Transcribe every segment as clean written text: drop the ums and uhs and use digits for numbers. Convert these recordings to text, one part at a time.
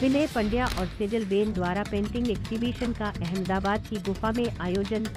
विनय पंड्या और सेजल बेन द्वारा painting exhibition का अहमदाबाद की गुफा में आयोजन।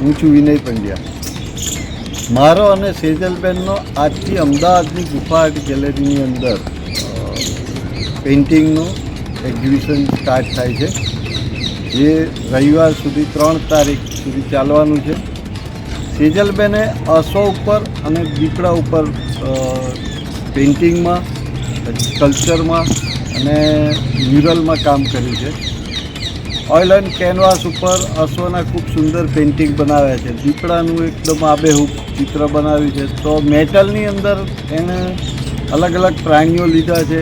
હું છું વિનય પંડ્યા. મારો અને સેજલબેનનો આજથી અમદાવાદની ગુફા આર્ટ ગેલેરીની અંદર પેઇન્ટિંગનું એક્ઝિબિશન સ્ટાર્ટ થાય છે, જે રવિવાર સુધી 3 તારીખ સુધી ચાલવાનું છે. સેજલબેને અશ્વ ઉપર અને દીપડા ઉપર પેઇન્ટિંગમાં, સ્કલ્પચરમાં અને મ્યુરલમાં કામ કર્યું છે. ઓઇલ એન્ડ કેનવાસ ઉપર અશ્વના ખૂબ સુંદર પેઇન્ટિંગ બનાવ્યા છે. દીપડાનું એકદમ આબેહૂબ ચિત્ર બનાવ્યું છે. તો મેટલની અંદર એને અલગ અલગ પ્રાણીઓ લીધા છે.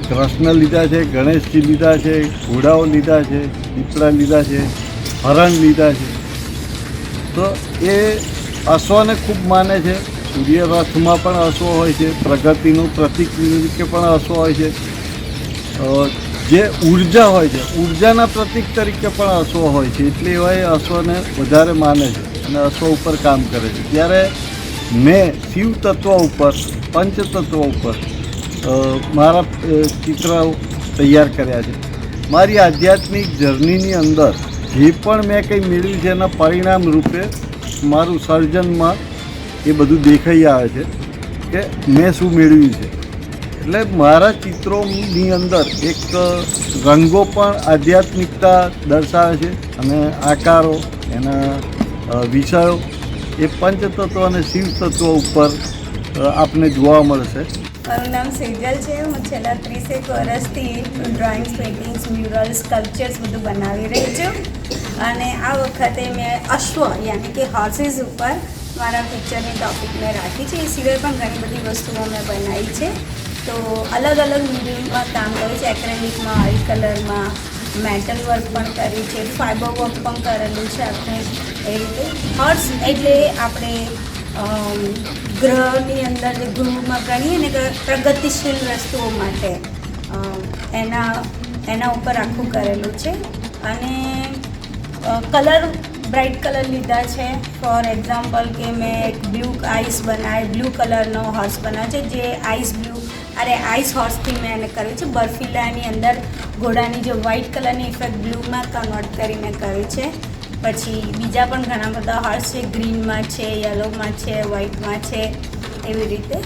કૃષ્ણ લીધા છે, ગણેશજી લીધા છે, ઘોડાઓ લીધા છે, દીપડા લીધા છે, હરણ લીધા છે. તો એ અશ્વને ખૂબ માને છે. સૂર્યરથમાં પણ અશ્વ હોય છે, પ્રગતિનું પ્રતીક તરીકે પણ અશ્વ હોય છે. જે ઉર્જા હોય છે, ઉર્જાના પ્રતીક તરીકે પણ અશ્વ હોય છે. એટલે એવા એ અશ્વને વધારે માને છે અને અશ્વ ઉપર કામ કરે છે. ત્યારે મેં શિવ તત્વ ઉપર, પંચતત્વ ઉપર મારા ચિત્ર તૈયાર કર્યા છે. મારી આધ્યાત્મિક જર્નીની અંદર જે પણ મેં કંઈ મેળવ્યું છે એના પરિણામ રૂપે મારું સર્જનમાં એ બધું દેખાઈ આવે છે કે મેં શું મેળવ્યું છે. એટલે મારા ચિત્રોની અંદર એક રંગો પણ આધ્યાત્મિકતા દર્શાવે છે અને આકારો, એના વિષયો એ પંચતત્વ અને શિવ તત્વ ઉપર આપને જોવા મળશે. મારું નામ સેજલ છે. હું છેલ્લા 30 વર્ષથી ડ્રોઈંગ્સ, પેઇન્ટિંગ્સ, મ્યુરલ્સ, સ્કલ્પચર્સ બધું બનાવી રહી છું. અને આ વખતે મેં અશ્વ યાની કે હોર્સીસ ઉપર મારા પિક્ચરની ટોપિક મેં રાખી છે. એ સિવાય પણ ઘણી બધી વસ્તુઓ મેં બનાવી છે. તો અલગ અલગ મીડિયમમાં કામ કર્યું છે. એક્રેલિકમાં, ઓઇલ કલરમાં, મેટલ વર્ક પણ કર્યું છે, ફાઇબર વર્ક પણ કરેલું છે આપણે એ રીતે. હોર્સ એટલે આપણે ગ્રહની અંદર જે ગૃહમાં ગણીએ ને કે પ્રગતિશીલ વસ્તુઓ માટે એના ઉપર આખું કરેલું છે. અને કલર બ્રાઇટ કલર લીધા છે. ફોર એક્ઝામ્પલ કે મેં એક બ્લુ કલરનો હોર્સ બનાવ્યો છે, જે આઈસ હોર્સથી મેં એને કર્યું છે. બર્ફીલાની અંદર ઘોડાની જે વ્હાઇટ કલરની ઇફેક્ટ બ્લુમાં કન્વર્ટ કરીને કર્યું છે. પછી બીજા પણ ઘણા બધા હોર્સ છે, ગ્રીનમાં છે, યલોમાં છે, વ્હાઇટમાં છે, એવી રીતે.